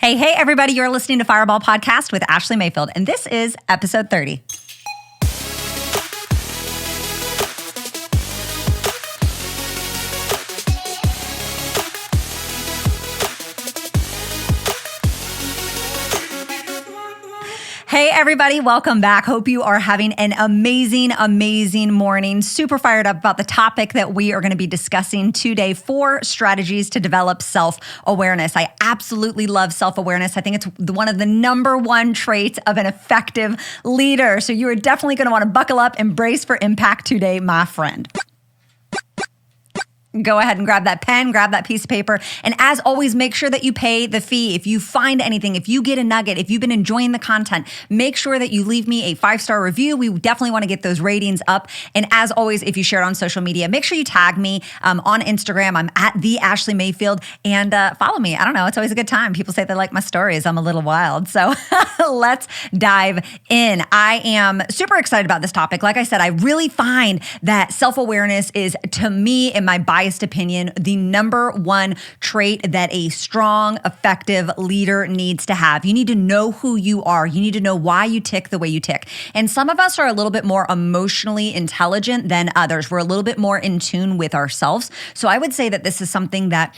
Hey, everybody, you're listening to Fireball Podcast with Ashleigh Mayfield, and this is episode 30. Hey, everybody, welcome back. Hope you are having an amazing morning. Super fired up about the topic that we are going to be discussing today, 4 strategies to develop self-awareness. I absolutely love self-awareness. I think it's one of the number one traits of an effective leader. So you are definitely going to want to buckle up and brace for impact today, my friend. Go ahead and grab that pen, grab that piece of paper. And as always, make sure that you pay the fee. If you find anything, if you get a nugget, if you've been enjoying the content, make sure that you leave me a 5-star review. We definitely want to get those ratings up. And as always, if you share it on social media, make sure you tag me on Instagram. I'm at the Ashleigh Mayfield, and follow me. I don't know. It's always a good time. People say they like my stories. I'm a little wild. So let's dive in. I am super excited about this topic. Like I said, I really find that self-awareness is, to me, in my biased opinion, the number one trait that a strong, effective leader needs to have. You need to know who you are. You need to know why you tick the way you tick. And some of us are a little bit more emotionally intelligent than others. We're a little bit more in tune with ourselves. So I would say that this is something that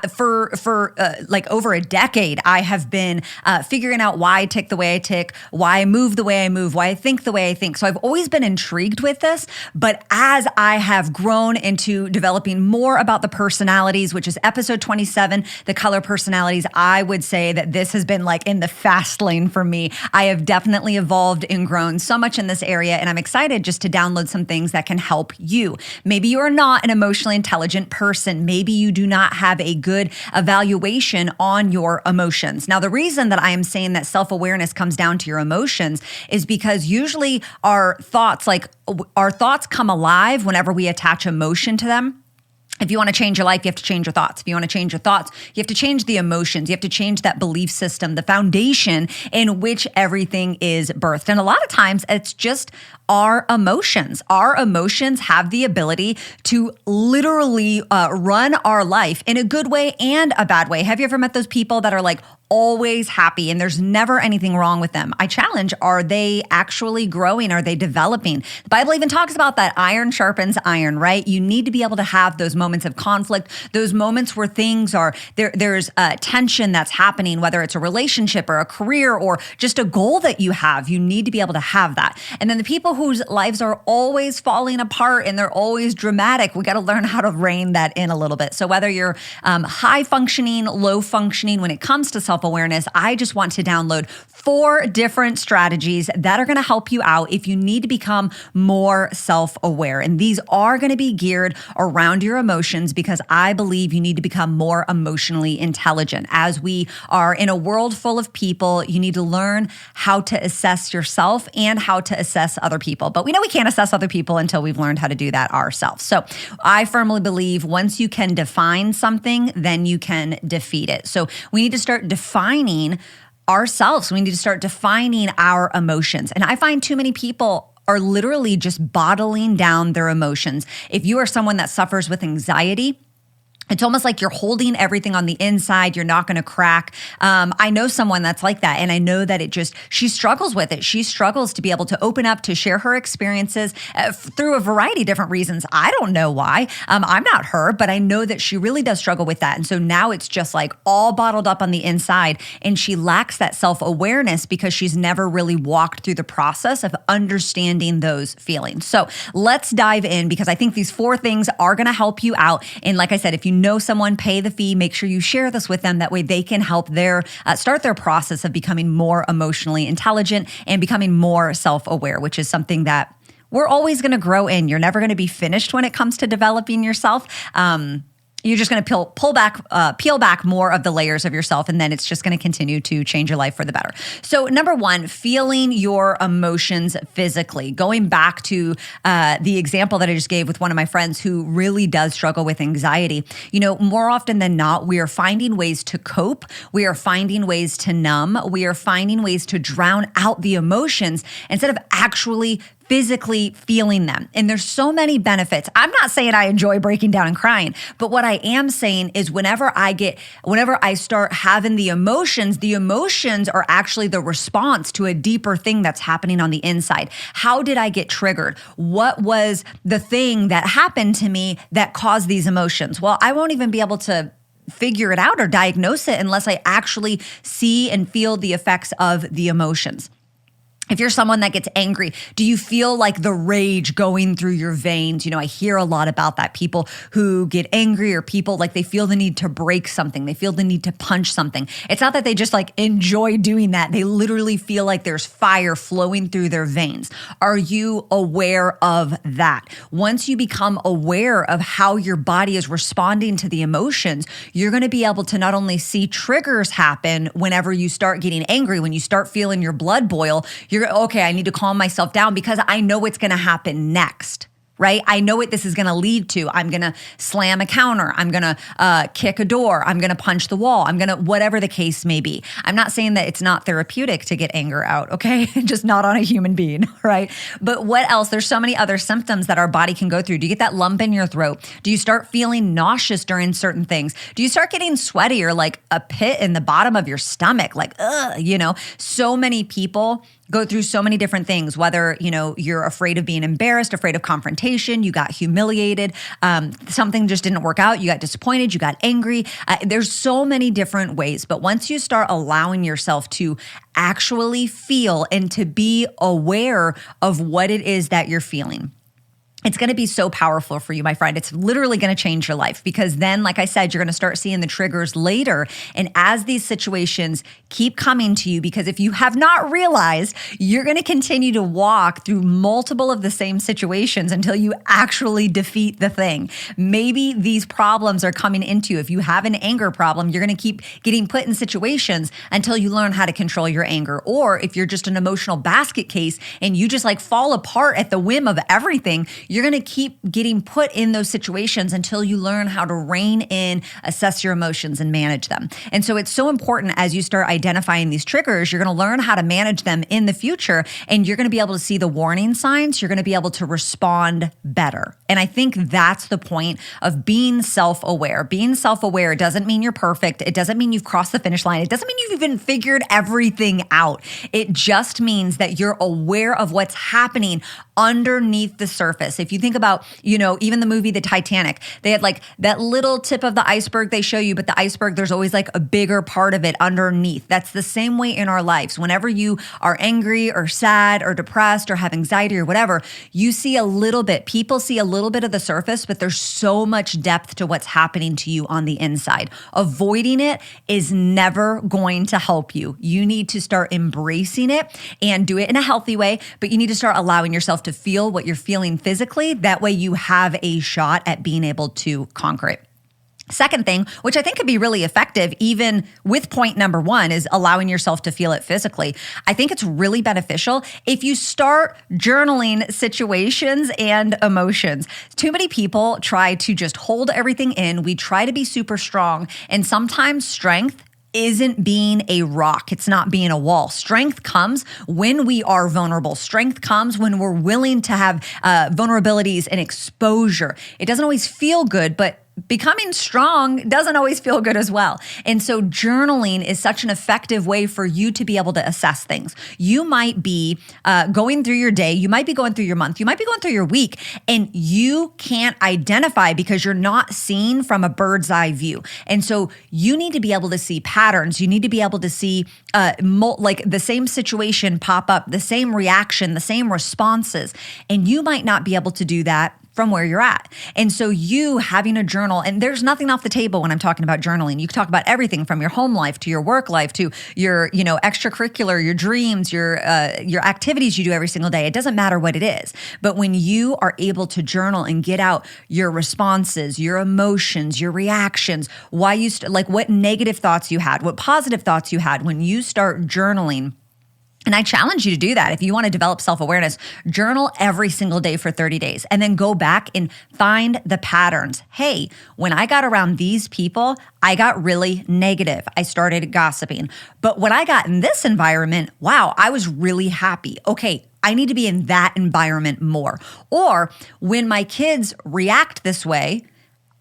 for like over a decade, I have been figuring out why I tick the way I tick, why I move the way I move, why I think the way I think. So I've always been intrigued with this. But as I have grown into developing more about the personalities, which is episode 27, the color personalities, I would say that this has been like in the fast lane for me. I have definitely evolved and grown so much in this area, and I'm excited just to download some things that can help you. Maybe you are not an emotionally intelligent person. Maybe you do not have a good evaluation on your emotions. Now, the reason that I am saying that self-awareness comes down to your emotions is because usually our thoughts come alive whenever we attach emotion to them. If you want to change your life, you have to change your thoughts. If you want to change your thoughts, you have to change the emotions. You have to change that belief system, the foundation in which everything is birthed. And a lot of times it's just our emotions. Our emotions have the ability to literally run our life in a good way and a bad way. Have you ever met those people that are like always happy and there's never anything wrong with them? I challenge, are they actually growing? Are they developing? The Bible even talks about that iron sharpens iron, right? You need to be able to have those moments of conflict, those moments where things are, there's tension that's happening, whether it's a relationship or a career or just a goal that you have. You need to be able to have that. And then the people whose lives are always falling apart and they're always dramatic, we got to learn how to rein that in a little bit. So whether you're high functioning, low functioning, when it comes to self-awareness, I just want to download 4 different strategies that are going to help you out if you need to become more self-aware. And these are going to be geared around your emotions because I believe you need to become more emotionally intelligent. As we are in a world full of people, you need to learn how to assess yourself and how to assess other people. But we know we can't assess other people until we've learned how to do that ourselves. So I firmly believe once you can define something, then you can defeat it. So we need to start defining ourselves. We need to start defining our emotions. And I find too many people are literally just bottling down their emotions. If you are someone that suffers with anxiety, it's almost like you're holding everything on the inside. You're not going to crack. I know someone that's like that. And I know that she struggles with it. She struggles to be able to open up, to share her experiences through a variety of different reasons. I don't know why. I'm not her, but I know that she really does struggle with that. And so now it's just like all bottled up on the inside. And she lacks that self-awareness because she's never really walked through the process of understanding those feelings. So let's dive in because I think these 4 things are going to help you out. And like I said, if you know someone, pay the fee. Make sure you share this with them. That way they can help start their process of becoming more emotionally intelligent and becoming more self-aware, which is something that we're always going to grow in. You're never going to be finished when it comes to developing yourself. You're just going to peel back more of the layers of yourself, and then it's just going to continue to change your life for the better. So number 1, feeling your emotions physically. Going back to the example that I just gave with one of my friends who really does struggle with anxiety. You know, more often than not, we are finding ways to cope. We are finding ways to numb. We are finding ways to drown out the emotions instead of actually physically feeling them. And there's so many benefits. I'm not saying I enjoy breaking down and crying, but what I am saying is whenever I start having the emotions are actually the response to a deeper thing that's happening on the inside. How did I get triggered? What was the thing that happened to me that caused these emotions? Well, I won't even be able to figure it out or diagnose it unless I actually see and feel the effects of the emotions. If you're someone that gets angry, do you feel like the rage going through your veins? I hear a lot about that. People who get angry or people like they feel the need to break something. They feel the need to punch something. It's not that they just like enjoy doing that. They literally feel like there's fire flowing through their veins. Are you aware of that? Once you become aware of how your body is responding to the emotions, you're going to be able to not only see triggers happen whenever you start getting angry, when you start feeling your blood boil, okay, I need to calm myself down because I know what's going to happen next, right? I know what this is going to lead to. I'm going to slam a counter. I'm going to kick a door. I'm going to punch the wall. I'm going to, whatever the case may be. I'm not saying that it's not therapeutic to get anger out, okay? Just not on a human being, right? But what else? There's so many other symptoms that our body can go through. Do you get that lump in your throat? Do you start feeling nauseous during certain things? Do you start getting sweaty or like a pit in the bottom of your stomach? Like, so many people go through so many different things, whether, you're afraid of being embarrassed, afraid of confrontation, you got humiliated, something just didn't work out, you got disappointed, you got angry. There's so many different ways. But once you start allowing yourself to actually feel and to be aware of what it is that you're feeling, it's going to be so powerful for you, my friend. It's literally going to change your life because then, like I said, you're going to start seeing the triggers later. And as these situations keep coming to you, because if you have not realized, you're going to continue to walk through multiple of the same situations until you actually defeat the thing. Maybe these problems are coming into you. If you have an anger problem, you're going to keep getting put in situations until you learn how to control your anger. Or if you're just an emotional basket case and you just like fall apart at the whim of everything, you're going to keep getting put in those situations until you learn how to rein in, assess your emotions, and manage them. And so it's so important as you start identifying these triggers, you're going to learn how to manage them in the future, and you're going to be able to see the warning signs. You're going to be able to respond better. And I think that's the point of being self-aware. Being self-aware doesn't mean you're perfect. It doesn't mean you've crossed the finish line. It doesn't mean you've even figured everything out. It just means that you're aware of what's happening underneath the surface. If you think about, even the movie, The Titanic, they had like that little tip of the iceberg they show you, but the iceberg, there's always like a bigger part of it underneath. That's the same way in our lives. Whenever you are angry or sad or depressed or have anxiety or whatever, you see a little bit, people see a little bit of the surface, but there's so much depth to what's happening to you on the inside. Avoiding it is never going to help you. You need to start embracing it and do it in a healthy way, but you need to start allowing yourself to feel what you're feeling physically. That way you have a shot at being able to conquer it. Second thing, which I think could be really effective, even with point number one, is allowing yourself to feel it physically. I think it's really beneficial if you start journaling situations and emotions. Too many people try to just hold everything in. We try to be super strong, and sometimes strength isn't being a rock. It's not being a wall. Strength comes when we are vulnerable. Strength comes when we're willing to have vulnerabilities and exposure. It doesn't always feel good, but becoming strong doesn't always feel good as well. And so journaling is such an effective way for you to be able to assess things. You might be going through your day, you might be going through your month, you might be going through your week, and you can't identify because you're not seeing from a bird's eye view. And so you need to be able to see patterns. You need to be able to see like the same situation pop up, the same reaction, the same responses. And you might not be able to do that from where you're at. And so you having a journal, and there's nothing off the table when I'm talking about journaling. You can talk about everything from your home life to your work life to your, extracurricular, your dreams, your activities you do every single day. It doesn't matter what it is. But when you are able to journal and get out your responses, your emotions, your reactions, why you what negative thoughts you had, what positive thoughts you had, when you start journaling. And I challenge you to do that. If you want to develop self-awareness, journal every single day for 30 days and then go back and find the patterns. Hey, when I got around these people, I got really negative. I started gossiping. But when I got in this environment, wow, I was really happy. Okay, I need to be in that environment more. Or when my kids react this way,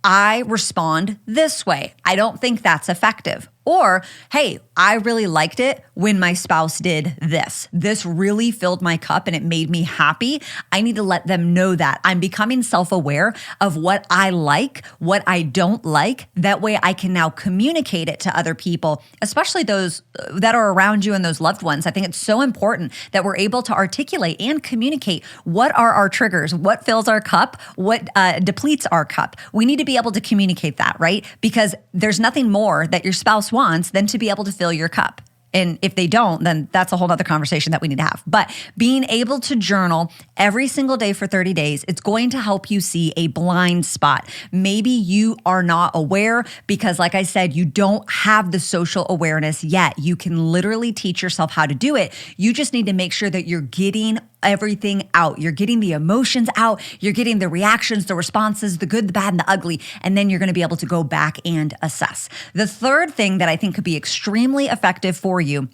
I respond this way. I don't think that's effective. Or, hey, I really liked it when my spouse did this. This really filled my cup and it made me happy. I need to let them know that. I'm becoming self-aware of what I like, what I don't like. That way I can now communicate it to other people, especially those that are around you and those loved ones. I think it's so important that we're able to articulate and communicate what are our triggers, what fills our cup, what depletes our cup. We need to be able to communicate that, right? Because there's nothing more that your spouse wants than to be able to fill your cup. And if they don't, then that's a whole other conversation that we need to have. But being able to journal every single day for 30 days, it's going to help you see a blind spot. Maybe you are not aware because, like I said, you don't have the social awareness yet. You can literally teach yourself how to do it. You just need to make sure that you're getting everything out. You're getting the emotions out. You're getting the reactions, the responses, the good, the bad, and the ugly. And then you're going to be able to go back and assess. The third thing that I think could be extremely effective for you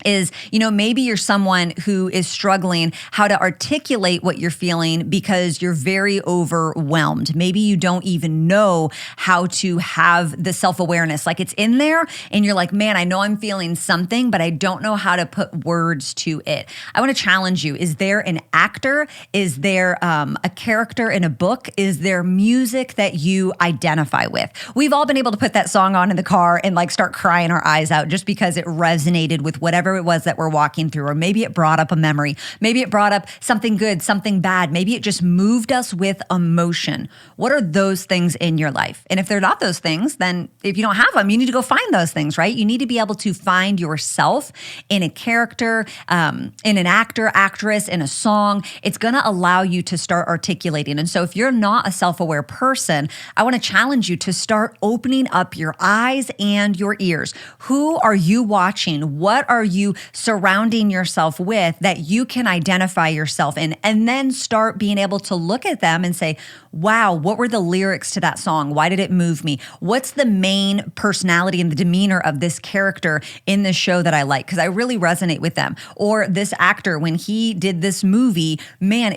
is, maybe you're someone who is struggling how to articulate what you're feeling because you're very overwhelmed. Maybe you don't even know how to have the self-awareness. Like it's in there and you're like, man, I know I'm feeling something, but I don't know how to put words to it. I want to challenge you. Is there an actor? Is there a character in a book? Is there music that you identify with? We've all been able to put that song on in the car and like start crying our eyes out just because it resonated with whatever it was that we're walking through, or maybe it brought up a memory. Maybe it brought up something good, something bad. Maybe it just moved us with emotion. What are those things in your life? And if they're not those things, then if you don't have them, you need to go find those things, right? You need to be able to find yourself in a character, in an actor, actress, in a song. It's going to allow you to start articulating. And so if you're not a self-aware person, I want to challenge you to start opening up your eyes and your ears. Who are you watching? What are you surrounding yourself with that you can identify yourself in, and then start being able to look at them and say, wow, what were the lyrics to that song? Why did it move me? What's the main personality and the demeanor of this character in this show that I like? Because I really resonate with them. Or this actor, when he did this movie, man,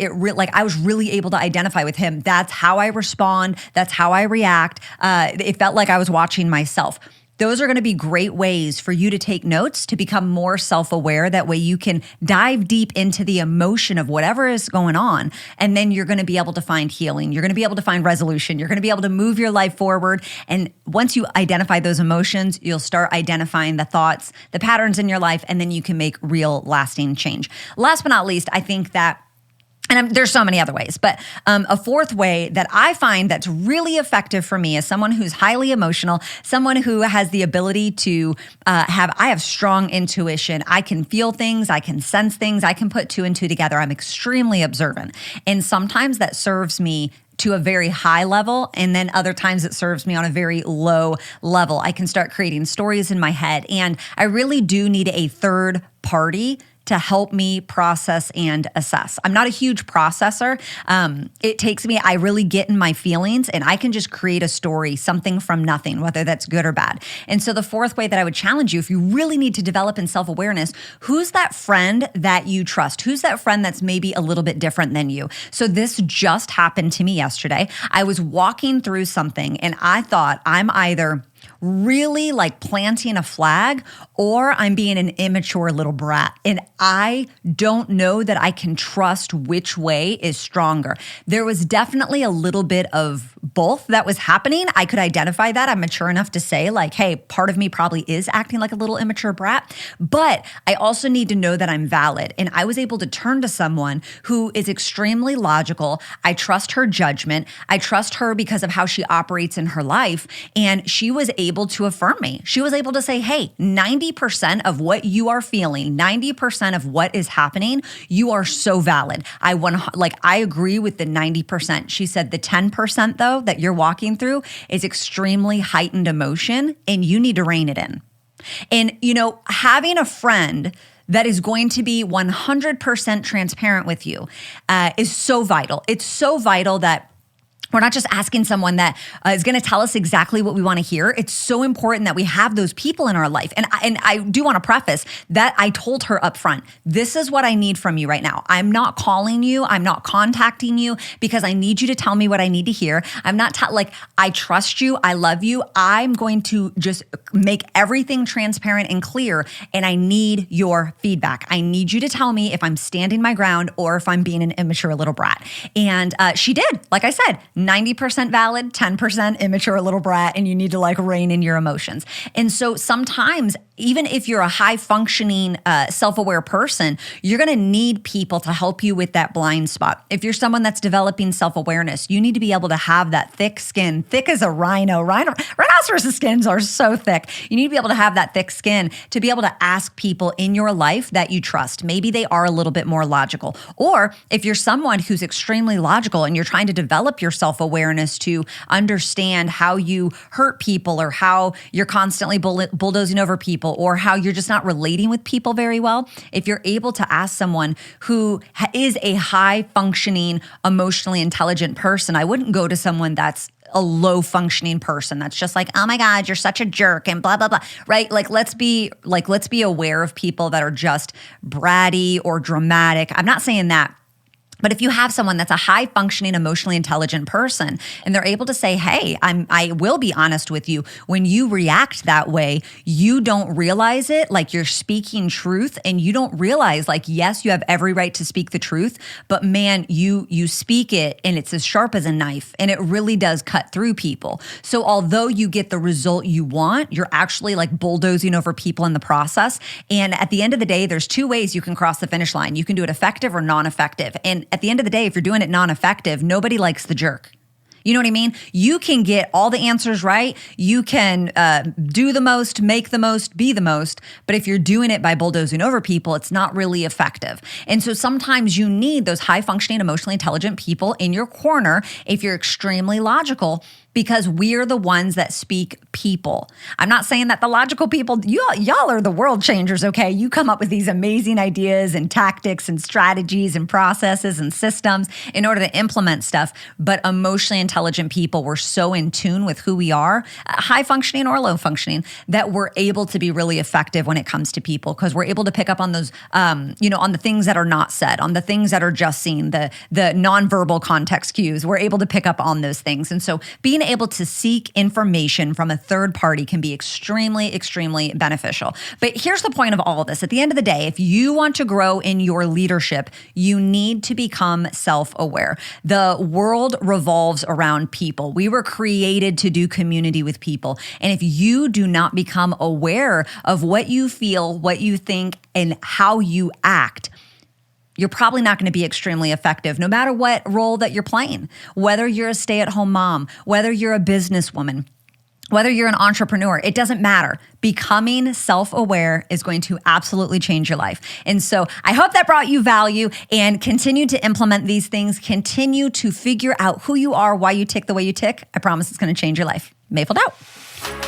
I was really able to identify with him. That's how I respond. That's how I react. It felt like I was watching myself. Those are going to be great ways for you to take notes, to become more self-aware. That way you can dive deep into the emotion of whatever is going on. And then you're going to be able to find healing. You're going to be able to find resolution. You're going to be able to move your life forward. And once you identify those emotions, you'll start identifying the thoughts, the patterns in your life, and then you can make real lasting change. Last but not least, I think that there's so many other ways, but a fourth way that I find that's really effective for me as someone who's highly emotional, someone who has the ability to I have strong intuition. I can feel things, I can sense things, I can put two and two together. I'm extremely observant. And sometimes that serves me to a very high level, and then other times it serves me on a very low level. I can start creating stories in my head, and I really do need a third party to help me process and assess. I'm not a huge processor. It takes me, I really get in my feelings and I can just create a story, something from nothing, whether that's good or bad. And so the fourth way that I would challenge you, if you really need to develop in self-awareness, who's that friend that you trust? Who's that friend that's maybe a little bit different than you? So this just happened to me yesterday. I was walking through something and I thought I'm either really like planting a flag or I'm being an immature little brat. And I don't know that I can trust which way is stronger. There was definitely a little bit of both that was happening. I could identify that. I'm mature enough to say like, hey, part of me probably is acting like a little immature brat, but I also need to know that I'm valid. And I was able to turn to someone who is extremely logical. I trust her judgment. I trust her because of how she operates in her life. And she was able to affirm me. She was able to say, hey, 90% of what you are feeling, 90% of what is happening, you are so valid. I agree with the 90%. She said the 10% though that you're walking through is extremely heightened emotion and you need to rein it in. And having a friend that is going to be 100% transparent with you is so vital. It's so vital that We're not just asking someone that is going to tell us exactly what we want to hear. It's so important that we have those people in our life. And I do want to preface that I told her up front, this is what I need from you right now. I'm not calling you. I'm not contacting you because I need you to tell me what I need to hear. I'm not I trust you. I love you. I'm going to just make everything transparent and clear. And I need your feedback. I need you to tell me if I'm standing my ground or if I'm being an immature little brat. And she did, like I said, 90% valid, 10% immature little brat, and you need to rein in your emotions. And so sometimes, even if you're a high functioning, self-aware person, you're going to need people to help you with that blind spot. If you're someone that's developing self-awareness, you need to be able to have that thick skin, thick as a rhinoceros skins are so thick. You need to be able to have that thick skin to be able to ask people in your life that you trust. Maybe they are a little bit more logical. Or if you're someone who's extremely logical and you're trying to develop your self-awareness to understand how you hurt people or how you're constantly bulldozing over people or how you're just not relating with people very well, if you're able to ask someone who is a high-functioning, emotionally intelligent person, I wouldn't go to someone that's a low-functioning person that's just oh my God, you're such a jerk and blah, blah, blah, right? Let's be aware of people that are just bratty or dramatic. I'm not saying that. But if you have someone that's a high-functioning, emotionally intelligent person and they're able to say, hey, I will be honest with you, when you react that way, you don't realize it, you're speaking truth, and you don't realize, yes, you have every right to speak the truth, but man, you speak it and it's as sharp as a knife and it really does cut through people. So although you get the result you want, you're actually bulldozing over people in the process. And at the end of the day, there's two ways you can cross the finish line. You can do it effective or non-effective. And at the end of the day, if you're doing it non-effective, nobody likes the jerk. You know what I mean? You can get all the answers right. You can do the most, make the most, be the most. But if you're doing it by bulldozing over people, it's not really effective. And so sometimes you need those high-functioning, emotionally intelligent people in your corner if you're extremely logical, because we're the ones that speak people. I'm not saying that the logical people, y'all are the world changers, okay? You come up with these amazing ideas and tactics and strategies and processes and systems in order to implement stuff. But emotionally intelligent people, we're so in tune with who we are, high functioning or low functioning, that we're able to be really effective when it comes to people, because we're able to pick up on those, on the things that are not said, on the things that are just seen, the nonverbal context cues. We're able to pick up on those things. And so being able to seek information from a third party can be extremely, extremely beneficial. But here's the point of all of this. At the end of the day, if you want to grow in your leadership, you need to become self-aware. The world revolves around people. We were created to do community with people. And if you do not become aware of what you feel, what you think, and how you act, you're probably not going to be extremely effective, no matter what role that you're playing. Whether you're a stay-at-home mom, whether you're a businesswoman, whether you're an entrepreneur, it doesn't matter. Becoming self-aware is going to absolutely change your life. And so I hope that brought you value, and continue to implement these things. Continue to figure out who you are, why you tick the way you tick. I promise it's going to change your life. Mayfield out.